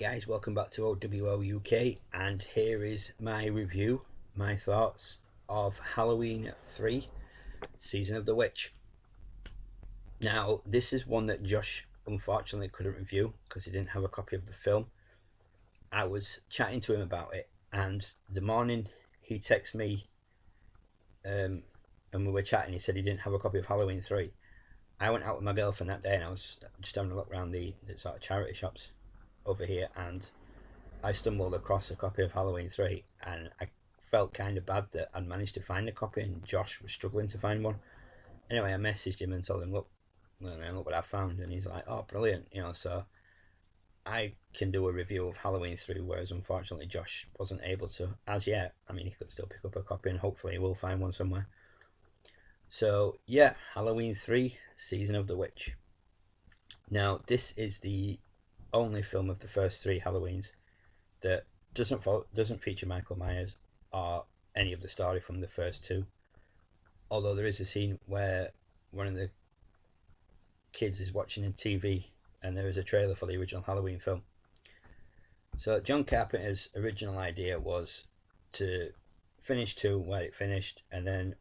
guys, welcome back to OWO UK, and here is my review, my thoughts of Halloween 3 Season of the Witch. Now, this is one that Josh unfortunately couldn't review because he didn't have a copy of the film. I was chatting to him about it, and the morning he texted me and we were chatting, he said he didn't have a copy of Halloween 3. I went out with my girlfriend that day and I was just having a look around the sort of charity shops over here, and I stumbled across a copy of Halloween 3, and I felt kind of bad that I'd managed to find a copy and Josh was struggling to find one. Anyway, I messaged him and told him, look what I found, and he's like, oh, brilliant, so I can do a review of Halloween 3, whereas unfortunately Josh wasn't able to as yet. I mean, he could still pick up a copy and hopefully he will find one somewhere. So yeah, Halloween 3 Season of the Witch. Now, this is the only film of the first 3 Halloweens that doesn't feature Michael Myers or any of the story from the first 2. Although there is a scene where one of the kids is watching in TV and there is a trailer for the original Halloween film. So John Carpenter's original idea was to finish 2 where it finished, and then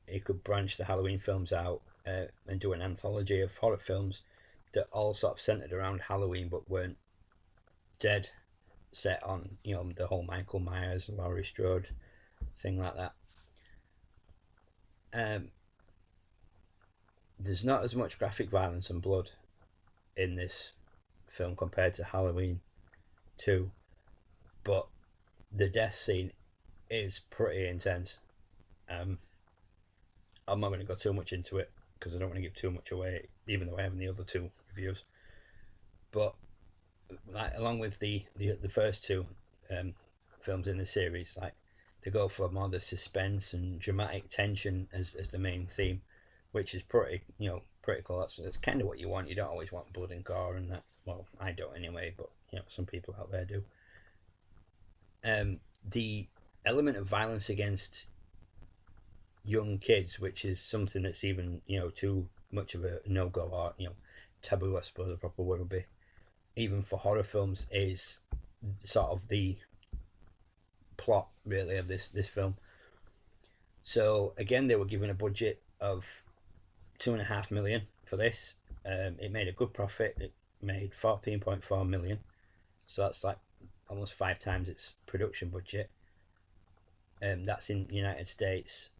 he could branch the Halloween films out and do an anthology of horror films that all sort of centered around Halloween but weren't dead set on the whole Michael Myers, Laurie Strode thing like that. There's not as much graphic violence and blood in this film compared to Halloween 2, but the death scene is pretty intense. I'm not going to go too much into it because I don't want to give too much away, even though I have in the other 2 reviews. But along with the first 2 films in the series, they go for more the suspense and dramatic tension as the main theme, which is pretty cool. That's kind of what you want. You don't always want blood and gore and that. Well, I don't anyway, but some people out there do. The element of violence against young kids, which is something that's even too much of a no-go, or taboo, I suppose the proper word would be, even for horror films, is sort of the plot really of this film. So again, they were given a budget of $2.5 million for this. It made a good profit. It made 14.4 million, so that's like almost 5 times its production budget. That's in the United States,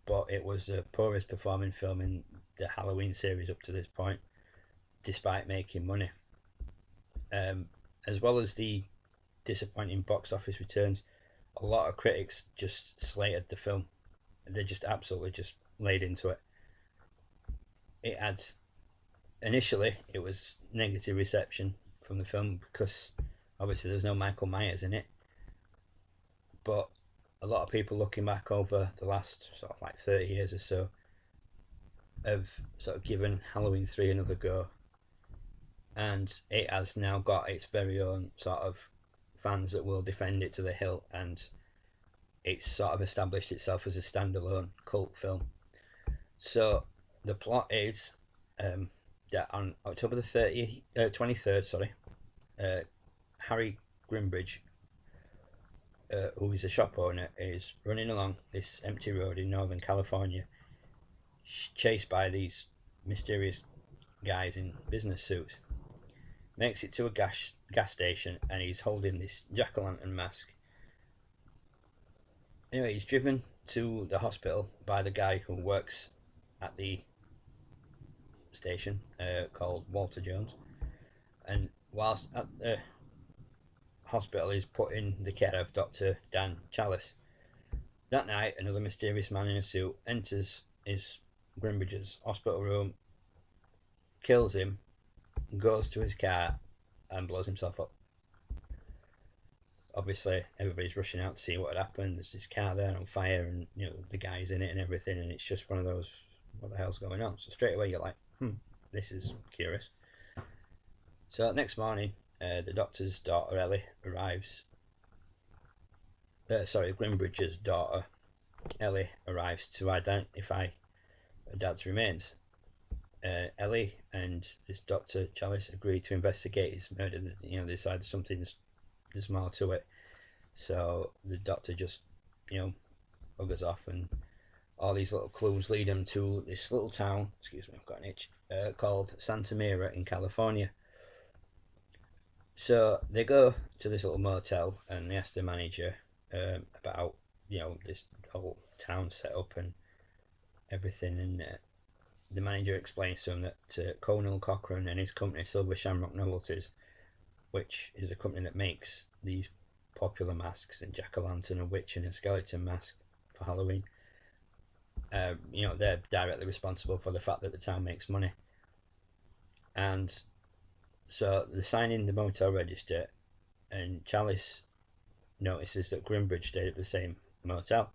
but it was the poorest performing film in the Halloween series up to this point, despite making money. As well as the disappointing box office returns, a lot of critics just slated the film. They just absolutely just laid into it. It had, initially, it was negative reception from the film because obviously there's no Michael Myers in it. But a lot of people looking back over the last sort of 30 years or so have sort of given Halloween 3 another go, and it has now got its very own sort of fans that will defend it to the hilt, and it's sort of established itself as a standalone cult film. So the plot is that on October the 23rd, Harry Grimbridge, who is a shop owner, is running along this empty road in Northern California, chased by these mysterious guys in business suits. Makes it to a gas station, and he's holding this jack-o'-lantern mask. Anyway, he's driven to the hospital by the guy who works at the station, called Walter Jones, and whilst at the hospital, he's put in the care of Dr. Dan Chalice. That night, another mysterious man in a suit enters his Grimbridge's hospital room, kills him, goes to his car and blows himself up. Obviously everybody's rushing out to see what had happened. There's this car there on fire, and the guy's in it and everything, and it's just one of those, what the hell's going on? So straight away you're like, this is curious. So next morning, the doctor's daughter Ellie arrives. Grimbridge's daughter Ellie arrives to identify her dad's remains. Ellie and this Dr. Chalice agreed to investigate his murder. They decided there's more to it. So the doctor just, buggers off, and all these little clues lead him to this little town. Excuse me, I've got an itch. Called Santa Mira in California. So they go to this little motel and they ask the manager about this whole town setup and everything, and the manager explains to him that Conal Cochran and his company Silver Shamrock Novelties, which is the company that makes these popular masks and jack-o'-lantern, a witch and a skeleton mask for Halloween, they're directly responsible for the fact that the town makes money. And so they sign in the motel register, and Chalice notices that Grimbridge stayed at the same motel,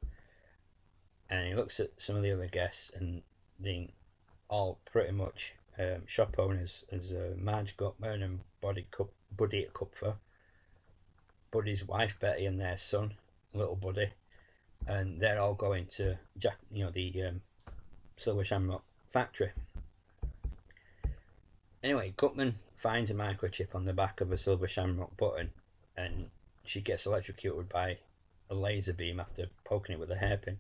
and he looks at some of the other guests, and they all pretty much shop owners, as Marge Gutman and Buddy Kupfer, Buddy's wife Betty, and their son, little Buddy, and they're all going to the Silver Shamrock factory. Anyway, Gutman finds a microchip on the back of a Silver Shamrock button, and she gets electrocuted by a laser beam after poking it with a hairpin.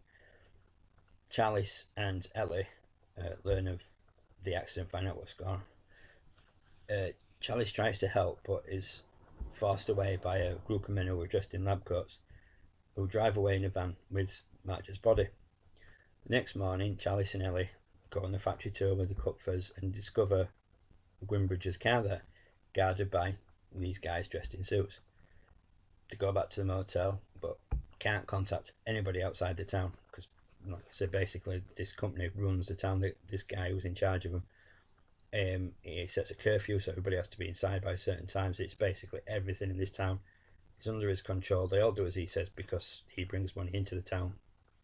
Chalice and Ellie learn of the accident, find out what's gone on. Chalice tries to help, but is forced away by a group of men who are dressed in lab coats, who drive away in a van with Marge's body. The next morning, Chalice and Ellie go on the factory tour with the Kupfers and discover Grimbridge's car there, guarded by these guys dressed in suits. They go back to the motel, but can't contact anybody outside the town because, like I said, basically this company runs the town. This guy who's in charge of them, he sets a curfew, so everybody has to be inside by certain times. It's basically everything in this town is under his control. They all do as he says because he brings money into the town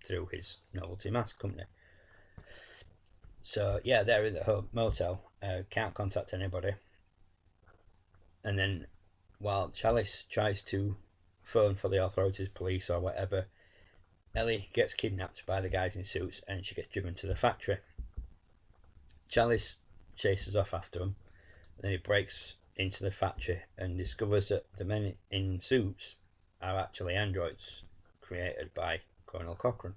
through his novelty mask company. So yeah, they're in the motel, can't contact anybody. And then while Chalice tries to phone for the authorities, police or whatever, Ellie gets kidnapped by the guys in suits and she gets driven to the factory. Chalice chases off after him, and then he breaks into the factory and discovers that the men in suits are actually androids created by Colonel Cochran.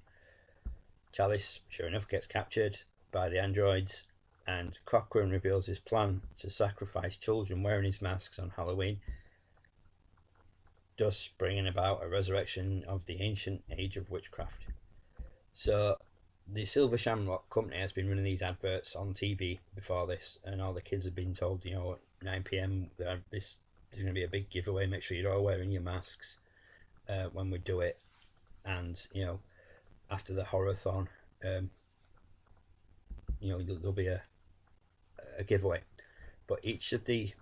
Chalice, sure enough, gets captured by the androids, and Cochran reveals his plan to sacrifice children wearing his masks on Halloween, thus bringing about a resurrection of the ancient age of witchcraft. So the Silver Shamrock company has been running these adverts on TV before this, and all the kids have been told, at 9 p.m. there's going to be a big giveaway. Make sure you're all wearing your masks when we do it, and after the horror-thon, there'll be a giveaway. But each of the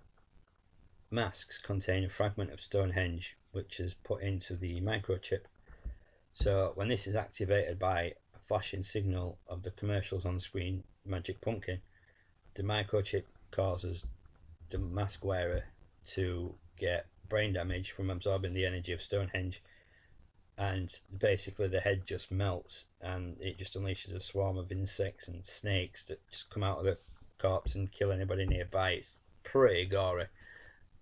masks contain a fragment of Stonehenge, which is put into the microchip. So when this is activated by a flashing signal of the commercials on screen, Magic Pumpkin, the microchip causes the mask wearer to get brain damage from absorbing the energy of Stonehenge, and basically the head just melts and it just unleashes a swarm of insects and snakes that just come out of the corpse and kill anybody nearby. It's pretty gory.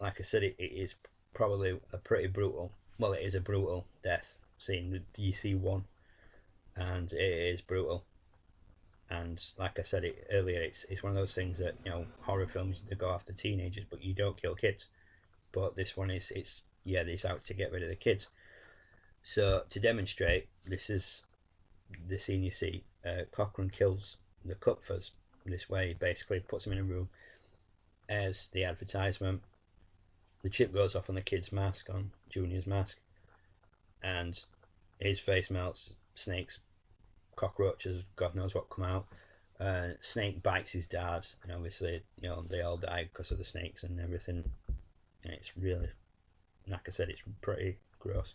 Like I said, it is probably a pretty brutal, well, it is a brutal death scene. You see one and it is brutal, and like I said earlier, it's one of those things that horror films, they go after teenagers but you don't kill kids, but this one it's out to get rid of the kids. So to demonstrate, this is the scene you see. Cochran kills the Kupfers this way. Basically puts them in a room, airs the advertisement, the chip goes off on the kid's mask, on Junior's mask, and his face melts. Snakes, cockroaches, God knows what come out. Snake bites his dad, and obviously they all die because of the snakes and everything, and it's really, like I said, it's pretty gross.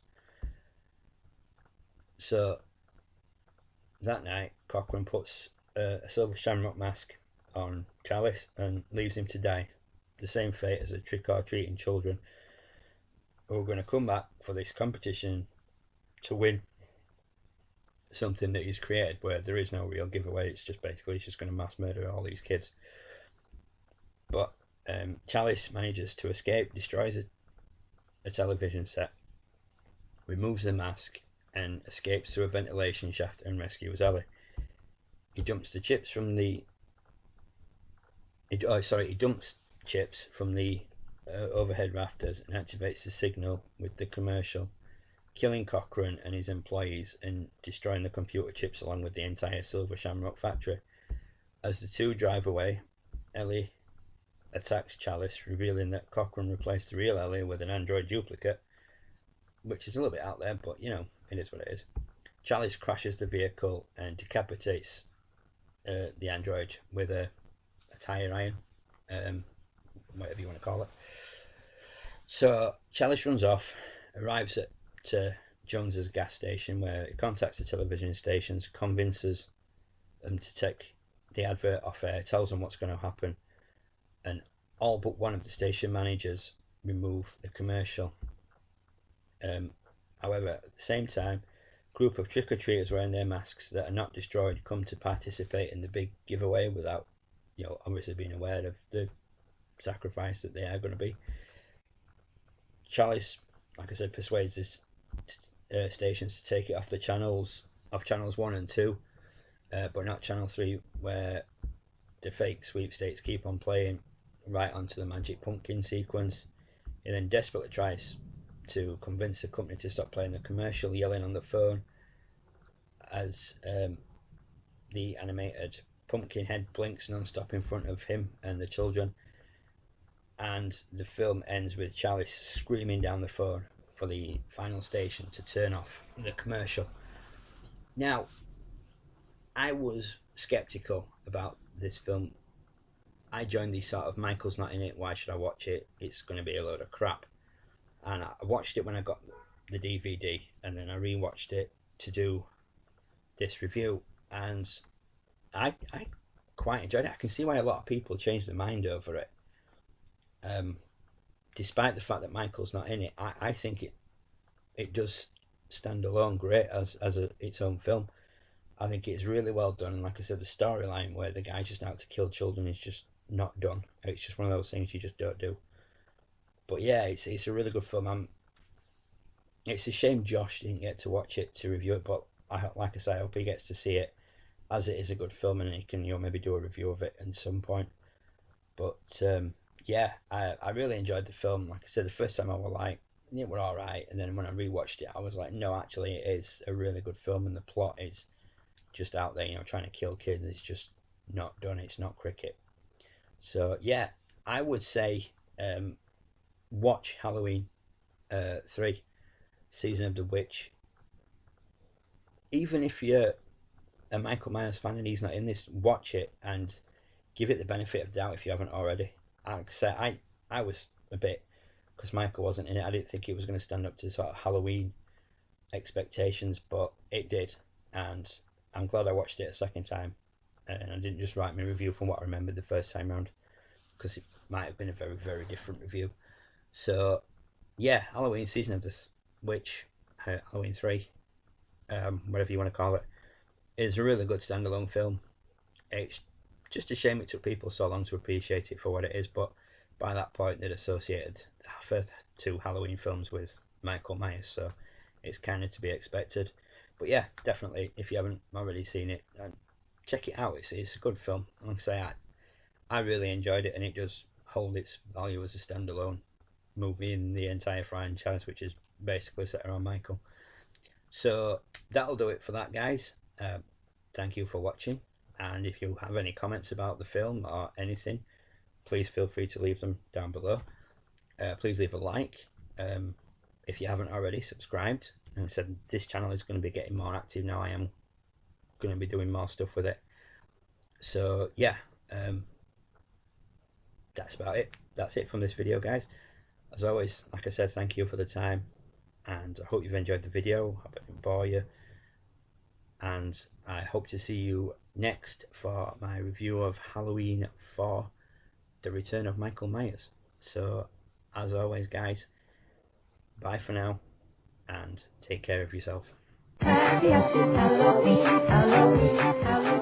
So that night, Cochran puts a Silver Shamrock mask on Chalice and leaves him to die. The same fate as the trick-or-treating children who are going to come back for this competition to win something that he's created where there is no real giveaway. It's just basically he's just going to mass murder all these kids. But Chalice manages to escape, destroys a television set, removes the mask, and escapes through a ventilation shaft and rescues Ellie. He dumps the chips from the. He dumps chips from the overhead rafters and activates the signal with the commercial, killing Cochrane and his employees and destroying the computer chips along with the entire Silver Shamrock factory. As the two drive away, Ellie attacks Chalice, revealing that Cochrane replaced the real Ellie with an android duplicate, which is a little bit out there, but you know, it is what it is. Chalice crashes the vehicle and decapitates the android with a tire iron, whatever you want to call it. So Chalice runs off, arrives at Jones's gas station, where he contacts the television stations, convinces them to take the advert off air, tells them what's going to happen, and all but one of the station managers remove the commercial. However, at the same time, a group of trick-or-treaters wearing their masks that are not destroyed come to participate in the big giveaway without, you know, obviously being aware of the sacrifice that they are going to be. Chalice, like I said, persuades his stations to take it off channels 1 and 2, but not channel 3, where the fake sweepstakes keep on playing right onto the magic pumpkin sequence. He then desperately tries to convince the company to stop playing the commercial, yelling on the phone as the animated pumpkin head blinks non-stop in front of him and the children, and the film ends with Chalice screaming down the phone for the final station to turn off the commercial. Now, I was skeptical about this film. I joined the sort of Michael's not in it, why should I watch it, it's going to be a load of crap. And I watched it when I got the DVD, and then I rewatched it to do this review, and I quite enjoyed it. I can see why a lot of people changed their mind over it. Despite the fact that Michael's not in it, I think it does stand alone great as its own film. I think it's really well done, and like I said, the storyline where the guy's just out to kill children is just not done. It's just one of those things you just don't do. But yeah, it's a really good film. It's a shame Josh didn't get to watch it to review it, but like I say, I hope he gets to see it, as it is a good film, and he can, you know, maybe do a review of it at some point. But yeah, I really enjoyed the film. Like I said, the first time I was like, it were alright, and then when I rewatched it, I was like, no, actually, it is a really good film, and the plot is just out there, you know, trying to kill kids. It's just not done. It's not cricket. So yeah, I would say watch Halloween 3, Season of the Witch. Even if you're a Michael Myers fan and he's not in this, watch it and give it the benefit of the doubt if you haven't already. Like I said, I was a bit, because Michael wasn't in it, I didn't think it was going to stand up to sort of Halloween expectations, but it did, and I'm glad I watched it a second time, and I didn't just write my review from what I remembered the first time round, because it might have been a very, very different review. So yeah, Halloween Season of the Witch, Halloween 3, whatever you want to call it, is a really good standalone film. It's just a shame it took people so long to appreciate it for what it is, but by that point they'd associated the first 2 Halloween films with Michael Myers, so it's kind of to be expected. But yeah, definitely, if you haven't already seen it, check it out. It's a good film. Like I say, I really enjoyed it, and it does hold its value as a standalone movie in the entire franchise, which is basically set around Michael. So that'll do it for that, guys. Thank you for watching, and if you have any comments about the film or anything, please feel free to leave them down below. Please leave a like. If you haven't already, subscribed. And I said this channel is going to be getting more active now. I am going to be doing more stuff with it. So yeah, that's about it. That's it from this video, guys. As always, like I said, thank you for the time, and I hope you've enjoyed the video. I hope I didn't bore you, and I hope to see you next for my review of Halloween 4, The Return of Michael Myers. So as always, guys, bye for now, and take care of yourself. Yes, it's Halloween, Halloween, Halloween.